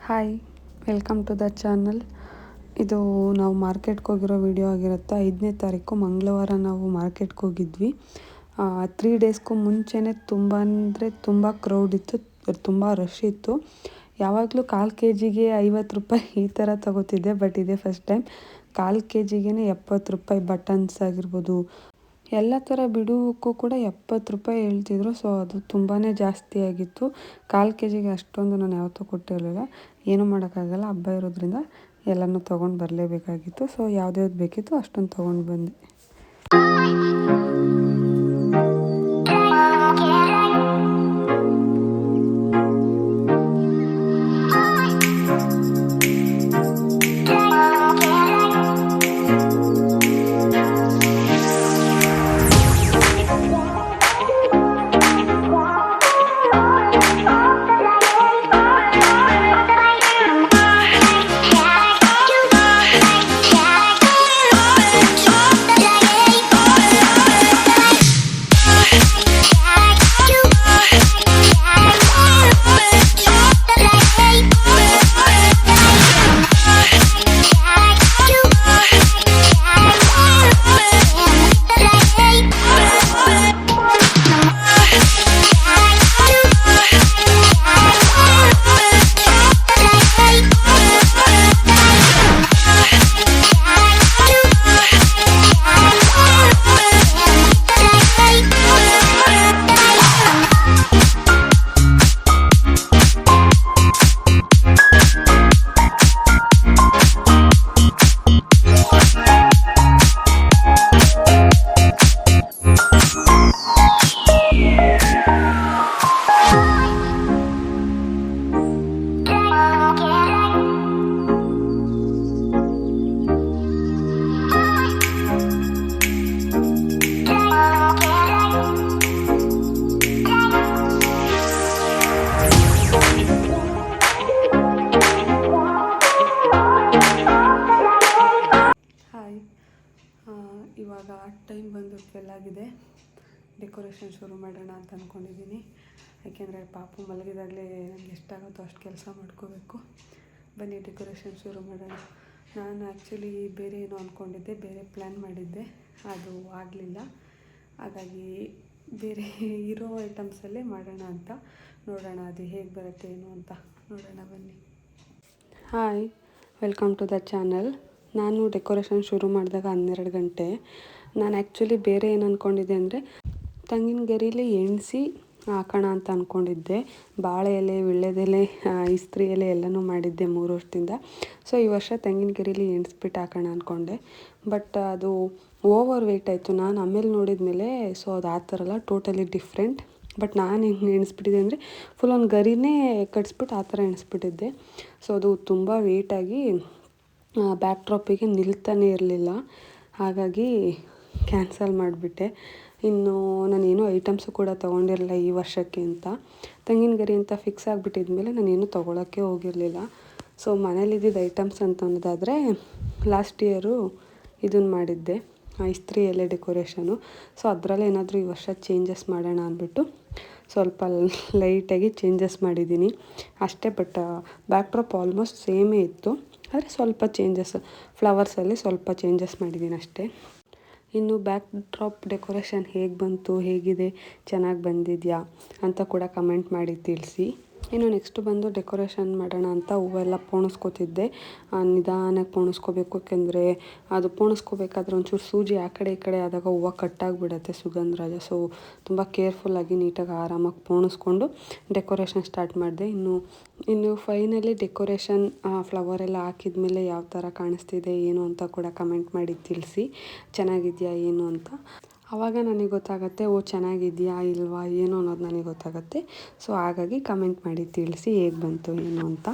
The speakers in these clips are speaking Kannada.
Hi, welcome to the channel. ಇದು ನಾವು ಮಾರ್ಕೆಟ್ಗೆ ಹೋಗಿರೋ ವಿಡಿಯೋ ಆಗಿರುತ್ತೆ. 5ನೇ ತಾರೀಕು ಮಂಗಳವಾರ ನಾವು ಮಾರ್ಕೆಟ್ಗೆ ಹೋಗಿದ್ವಿ. 3 ಡೇಸ್ಗೂ ಮುಂಚೆನೇ ತುಂಬ ಕ್ರೌಡ್ ಇತ್ತು, ತುಂಬ ರಶ್ ಇತ್ತು. ಯಾವಾಗಲೂ 1/4 kgಗೆ 50 ರೂಪಾಯಿ ಈ ಥರ ತಗೋತಿದ್ದೆ, ಬಟ್ ಇದೇ ಫಸ್ಟ್ ಟೈಮ್ 1/4 kgಗೆ 70 ರೂಪಾಯಿ. ಬಟನ್ಸ್ ಆಗಿರ್ಬೋದು, ಎಲ್ಲ ಥರ ಬಿಡುವಕ್ಕೂ ಕೂಡ 70 ರೂಪಾಯಿ ಹೇಳ್ತಿದ್ರು. ಸೊ ಅದು ತುಂಬಾ ಜಾಸ್ತಿ ಆಗಿತ್ತು. 1/4 kgಗೆ ಅಷ್ಟೊಂದು ನಾನು ಯಾವತ್ತೂ ಕೊಟ್ಟಿರಲಿಲ್ಲ. ಏನೂ ಮಾಡೋಕ್ಕಾಗಲ್ಲ, ಹಬ್ಬ ಇರೋದ್ರಿಂದ ಎಲ್ಲನೂ ತೊಗೊಂಡು ಬರಲೇಬೇಕಾಗಿತ್ತು. ಸೊ ಯಾವ್ದು ಬೇಕಿತ್ತು ಅಷ್ಟೊಂದು ತೊಗೊಂಡು ಬಂದೆ. ಇವಾಗ ಟೈಮ್ ಬಂದು 12 ಆಗಿದೆ. ಡೆಕೋರೇಷನ್ ಶುರು ಮಾಡೋಣ ಅಂತ ಅಂದ್ಕೊಂಡಿದ್ದೀನಿ. ಯಾಕೆಂದರೆ ಪಾಪು ಮಲಗಿದಾಗಲೇ ನನಗೆ ಎಷ್ಟಾಗುತ್ತೋ ಅಷ್ಟು ಕೆಲಸ ಮಾಡ್ಕೋಬೇಕು. ಬನ್ನಿ ಡೆಕೋರೇಷನ್ ಶುರು ಮಾಡೋಣ. ನಾನು ಆ್ಯಕ್ಚುಲಿ ಬೇರೆ ಏನೋ ಅಂದ್ಕೊಂಡಿದ್ದೆ, ಬೇರೆ ಪ್ಲ್ಯಾನ್ ಮಾಡಿದ್ದೆ, ಅದು ಆಗಲಿಲ್ಲ. ಹಾಗಾಗಿ ಬೇರೆ ಇರೋ ಐಟಮ್ಸಲ್ಲೇ ಮಾಡೋಣ ಅಂತ ನೋಡೋಣ, ಅದು ಹೇಗೆ ಬರುತ್ತೆ ಏನು ಅಂತ ನೋಡೋಣ ಬನ್ನಿ. Hi, welcome to the channel. ನಾನು ಡೆಕೋರೇಷನ್ ಶುರು ಮಾಡಿದಾಗ 12 ಗಂಟೆ. ನಾನು ಆ್ಯಕ್ಚುಲಿ ಬೇರೆ ಏನು ಅಂದ್ಕೊಂಡಿದ್ದೆ ಅಂದರೆ ತೆಂಗಿನ ಗರೀಲಿ ಎಣಿಸಿ ಹಾಕೋಣ ಅಂತ ಅಂದ್ಕೊಂಡಿದ್ದೆ. ಬಾಳೆ ಎಲೆ, ವೀಳ್ಯದೆಲೆ, ಇಸ್ತ್ರಿ ಎಲೆ ಎಲ್ಲನೂ ಮಾಡಿದ್ದೆ 3 ವರ್ಷದಿಂದ. ಸೊ ಈ ವರ್ಷ ತೆಂಗಿನ ಗರೀಲಿ ಎಣಿಸ್ಬಿಟ್ಟು ಹಾಕೋಣ ಅಂದ್ಕೊಂಡೆ. ಬಟ್ ಅದು ಓವರ್ ವೆಯ್ಟ್ ಆಯಿತು. ನಾನು ಆಮೇಲೆ ನೋಡಿದ ಮೇಲೆ ಸೊ ಅದು ಆ ಥರ ಅಲ್ಲ, ಟೋಟಲಿ ಡಿಫ್ರೆಂಟ್. ಬಟ್ ನಾನು ಹೆಂಗೆ ಎಣಿಸ್ಬಿಟ್ಟಿದ್ದೆ ಅಂದರೆ ಫುಲ್ ಒಂದು ಗರಿನೇ ಕಟ್ಸ್ಬಿಟ್ಟು ಆ ಥರ ಎಣಿಸ್ಬಿಟ್ಟಿದ್ದೆ. ಸೊ ಅದು ತುಂಬ ವೆಯ್ಟಾಗಿ ಬ್ಯಾಕ್ ಡ್ರಾಪಿಗೆ ನಿಲ್ತಾನೆ ಇರಲಿಲ್ಲ. ಹಾಗಾಗಿ ಕ್ಯಾನ್ಸಲ್ ಮಾಡಿಬಿಟ್ಟೆ. ಇನ್ನು ನಾನೇನು ಐಟಮ್ಸು ಕೂಡ ತೊಗೊಂಡಿರಲಿಲ್ಲ ಈ ವರ್ಷಕ್ಕೆ ಅಂತ. ತೆಂಗಿನ ಗರಿ ಅಂತ ಫಿಕ್ಸ್ ಆಗಿಬಿಟ್ಟಿದ್ಮೇಲೆ ನಾನೇನು ತೊಗೊಳಕ್ಕೆ ಹೋಗಿರಲಿಲ್ಲ. ಸೊ ಮನೇಲಿದ್ದಿದ್ದು ಐಟಮ್ಸ್ ಅಂತ ಅನ್ನೋದಾದರೆ ಲಾಸ್ಟ್ ಇಯರು ಇದನ್ನು ಮಾಡಿದ್ದೆ, ಇಸ್ತ್ರಿ ಎಲೆ ಡೆಕೋರೇಷನು. ಸೊ ಅದರಲ್ಲಿ ಏನಾದರೂ ಈ ವರ್ಷ ಚೇಂಜಸ್ ಮಾಡೋಣ ಅಂದ್ಬಿಟ್ಟು ಸ್ವಲ್ಪ ಲೈಟಾಗಿ ಚೇಂಜಸ್ ಮಾಡಿದ್ದೀನಿ ಅಷ್ಟೇ. ಬಟ್ ಬ್ಯಾಕ್ ಡ್ರಾಪ್ ಆಲ್ಮೋಸ್ಟ್ ಸೇಮೇ ಇತ್ತು, ಆದರೆ ಸ್ವಲ್ಪ ಚೇಂಜಸ್, ಫ್ಲವರ್ಸಲ್ಲಿ ಸ್ವಲ್ಪ ಚೇಂಜಸ್ ಮಾಡಿದ್ದೀನಿ ಅಷ್ಟೇ. ಇನ್ನು ಬ್ಯಾಕ್ ಡ್ರಾಪ್ ಡೆಕೋರೇಷನ್ ಹೇಗೆ ಬಂತು, ಹೇಗಿದೆ, ಚೆನ್ನಾಗಿ ಬಂದಿದೆಯಾ ಅಂತ ಕೂಡ ಕಮೆಂಟ್ ಮಾಡಿ ತಿಳಿಸಿ. ಇನ್ನು ನೆಕ್ಸ್ಟ್ ಬಂದು ಡೆಕೋರೇಷನ್ ಮಾಡೋಣ ಅಂತ ಹೂವೆಲ್ಲ ಪೋಣಿಸ್ಕೋತಿದ್ದೆ. ನಿಧಾನಕ್ಕೆ ಪೋಣಿಸ್ಕೋಬೇಕು, ಯಾಕೆಂದರೆ ಅದು ಪೋಣಿಸ್ಕೋಬೇಕಾದ್ರೆ ಒಂಚೂರು ಸೂಜಿ ಆ ಕಡೆ ಈ ಕಡೆ ಆದಾಗ ಹೂವು ಕಟ್ಟಾಗಿಬಿಡುತ್ತೆ ಸುಗಂಧರಾಜ. ಸೊ ತುಂಬ ಕೇರ್ಫುಲ್ಲಾಗಿ ನೀಟಾಗಿ ಆರಾಮಾಗಿ ಪೋಣಿಸ್ಕೊಂಡು ಡೆಕೋರೇಷನ್ ಸ್ಟಾರ್ಟ್ ಮಾಡಿದೆ. ಇನ್ನು ಫೈನಲಿ ಡೆಕೋರೇಷನ್ ಫ್ಲವರ್ ಎಲ್ಲ ಹಾಕಿದ್ಮೇಲೆ ಯಾವ ಥರ ಕಾಣಿಸ್ತಿದೆ ಏನು ಅಂತ ಕೂಡ ಕಮೆಂಟ್ ಮಾಡಿ ತಿಳಿಸಿ, ಚೆನ್ನಾಗಿದೆಯಾ ಏನು ಅಂತ. ಆವಾಗ ನನಗೆ ಗೊತ್ತಾಗುತ್ತೆ, ಓ ಚೆನ್ನಾಗಿದೆಯಾ ಇಲ್ವಾ ಏನು ಅನ್ನೋದು ನನಗೆ ಗೊತ್ತಾಗುತ್ತೆ. ಸೊ ಹಾಗಾಗಿ ಕಮೆಂಟ್ ಮಾಡಿ ತಿಳಿಸಿ ಹೇಗೆ ಬಂತು ಏನು ಅಂತ.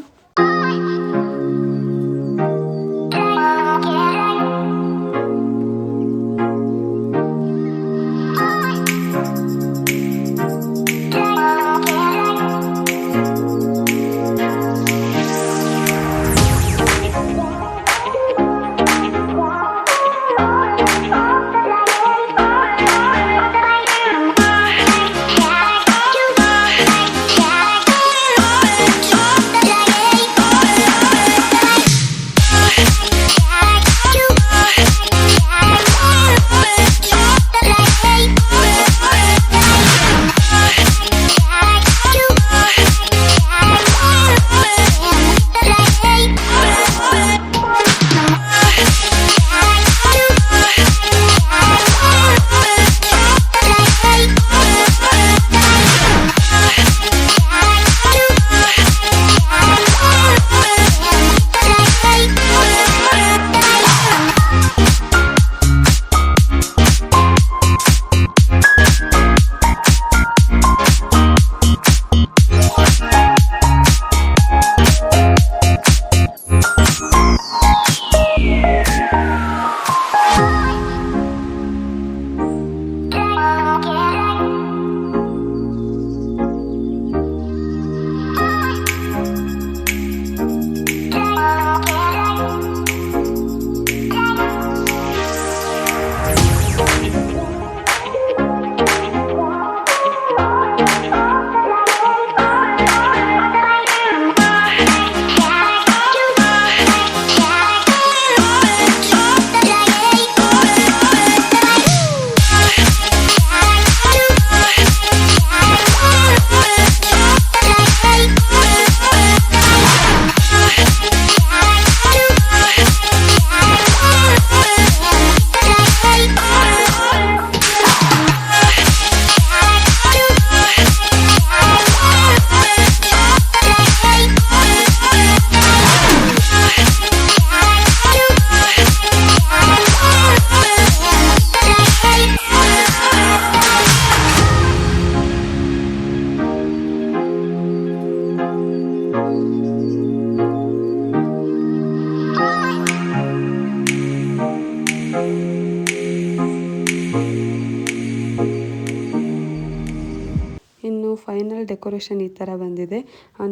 ಫೈನಲ್ ಡೆಕೋರೇಷನ್ ಈ ಥರ ಬಂದಿದೆ.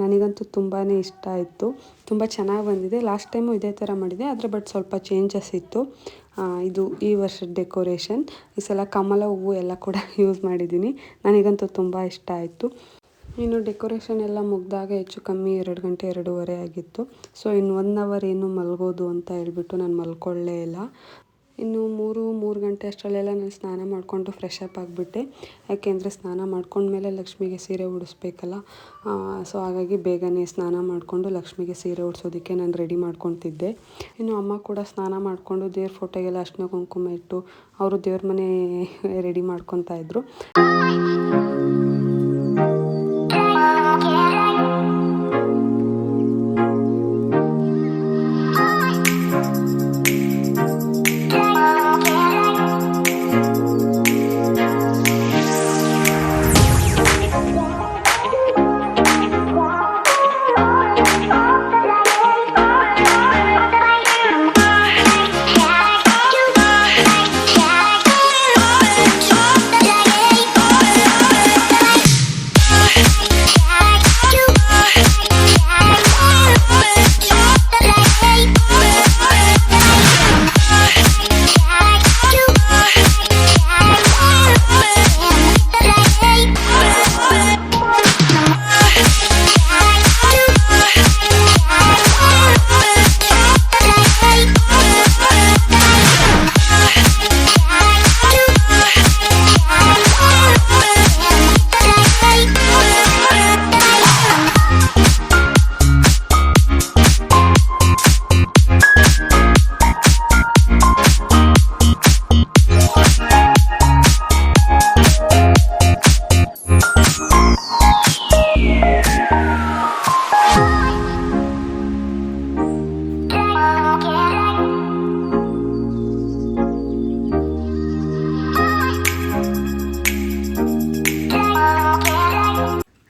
ನನಗಂತೂ ತುಂಬಾ ಇಷ್ಟ ಆಯಿತು. ತುಂಬ ಚೆನ್ನಾಗಿ ಬಂದಿದೆ. ಲಾಸ್ಟ್ ಟೈಮು ಇದೇ ಥರ ಮಾಡಿದೆ, ಆದರೆ ಬಟ್ ಸ್ವಲ್ಪ ಚೇಂಜಸ್ ಇತ್ತು. ಇದು ಈ ವರ್ಷದ ಡೆಕೋರೇಷನ್. ಈ ಸಲ ಕಮಲ ಹೂವು ಎಲ್ಲ ಕೂಡ ಯೂಸ್ ಮಾಡಿದ್ದೀನಿ. ನನಗಂತೂ ತುಂಬ ಇಷ್ಟ ಆಯಿತು. ಇನ್ನು ಡೆಕೋರೇಷನ್ ಎಲ್ಲ ಮುಗಿದಾಗ ಹೆಚ್ಚು ಕಮ್ಮಿ 2 ಗಂಟೆ 2:30 ಆಗಿತ್ತು. ಸೊ ಇನ್ನು 1 ಅವರ್ ಏನು ಮಲಗೋದು ಅಂತ ಹೇಳ್ಬಿಟ್ಟು ನಾನು ಮಲ್ಕೊಳ್ಳೇ ಇಲ್ಲ. ಇನ್ನು 3 ಗಂಟೆ ಅಷ್ಟರಲ್ಲೆಲ್ಲ ನಾನು ಸ್ನಾನ ಮಾಡಿಕೊಂಡು ಫ್ರೆಶ್ ಅಪ್ ಆಗಿಬಿಟ್ಟೆ. ಯಾಕೆಂದರೆ ಸ್ನಾನ ಮಾಡ್ಕೊಂಡ್ಮೇಲೆ ಲಕ್ಷ್ಮಿಗೆ ಸೀರೆ ಉಡಿಸ್ಬೇಕಲ್ಲ. ಸೊ ಹಾಗಾಗಿ ಬೇಗನೆ ಸ್ನಾನ ಮಾಡಿಕೊಂಡು ಲಕ್ಷ್ಮಿಗೆ ಸೀರೆ ಉಡಿಸೋದಕ್ಕೆ ನಾನು ರೆಡಿ ಮಾಡ್ಕೊತಿದ್ದೆ. ಇನ್ನು ಅಮ್ಮ ಕೂಡ ಸ್ನಾನ ಮಾಡಿಕೊಂಡು ದೇವ್ರ ಫೋಟೋಗೆಲ್ಲ ಅರ್ಶಿನ ಕುಂಕುಮ ಇಟ್ಟು ಅವರು ದೇವ್ರ ಮನೆ ರೆಡಿ ಮಾಡ್ಕೊತಾ ಇದ್ರು.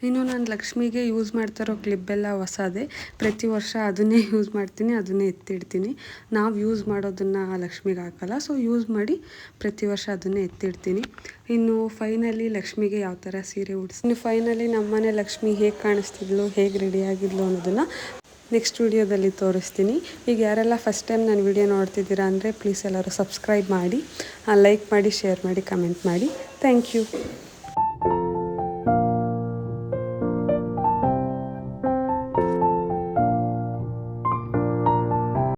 ಇನ್ನು ನಾನು ಲಕ್ಷ್ಮಿಗೆ ಯೂಸ್ ಮಾಡ್ತಾರೋ ಕ್ಲಿಪ್ಪೆಲ್ಲ ಹೊಸದೇ. ಪ್ರತಿ ವರ್ಷ ಅದನ್ನೇ ಯೂಸ್ ಮಾಡ್ತೀನಿ, ಅದನ್ನೇ ಎತ್ತಿಡ್ತೀನಿ. ನಾವು ಯೂಸ್ ಮಾಡೋದನ್ನು ಲಕ್ಷ್ಮಿಗೆ ಹಾಕಲ್ಲ. ಸೊ ಯೂಸ್ ಮಾಡಿ ಪ್ರತಿ ವರ್ಷ ಅದನ್ನೇ ಎತ್ತಿಡ್ತೀನಿ. ಇನ್ನು ಫೈನಲಿ ಲಕ್ಷ್ಮಿಗೆ ಯಾವ ಥರ ಸೀರೆ ಇನ್ನು ಫೈನಲಿ ನಮ್ಮನೆ ಲಕ್ಷ್ಮಿ ಹೇಗೆ ಕಾಣಿಸ್ತಿದ್ಲು, ಹೇಗೆ ರೆಡಿಯಾಗಿದ್ಲು ಅನ್ನೋದನ್ನು ನೆಕ್ಸ್ಟ್ ವಿಡಿಯೋದಲ್ಲಿ ತೋರಿಸ್ತೀನಿ. ಈಗ ಯಾರೆಲ್ಲ ಫಸ್ಟ್ ಟೈಮ್ ನಾನು ವಿಡಿಯೋ ನೋಡ್ತಿದ್ದೀರಾ ಅಂದರೆ ಪ್ಲೀಸ್ ಎಲ್ಲರೂ ಸಬ್ಸ್ಕ್ರೈಬ್ ಮಾಡಿ, ಲೈಕ್ ಮಾಡಿ, ಶೇರ್ ಮಾಡಿ, ಕಮೆಂಟ್ ಮಾಡಿ. Thank you.